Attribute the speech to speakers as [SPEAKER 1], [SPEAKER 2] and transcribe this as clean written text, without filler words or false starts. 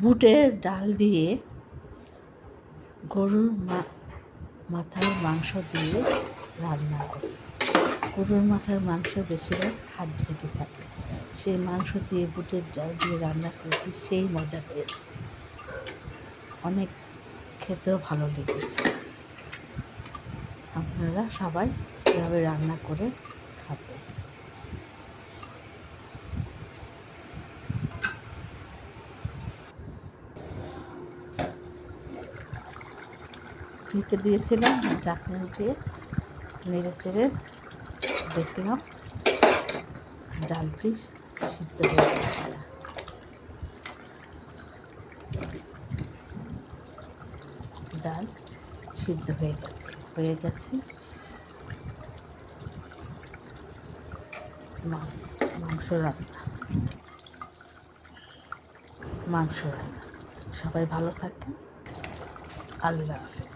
[SPEAKER 1] বুটের ডাল দিয়ে গরুর মাথার মাংস দিয়ে রান্না করি। গরুর মাথার মাংস বেশিরভাগ হাড্ডি থাকে, সেই মাংস দিয়ে বুটের ডাল দিয়ে রান্না করেছি, সেই মজা পেয়েছি, অনেক খেতেও ভালো লেগেছে। আপনারা সবাই এভাবে রান্না করে খাবেন। ঢেকে দিয়েছিলাম, ঢাকনা দিয়ে নেড়ে চেড়ে দেখলাম ডালটি সিদ্ধ হয়ে গেছে। ডাল সিদ্ধ হয়ে গেছে। মাংস রান্না। সবাই ভালো থাকেন। আল্লাহ হাফেজ।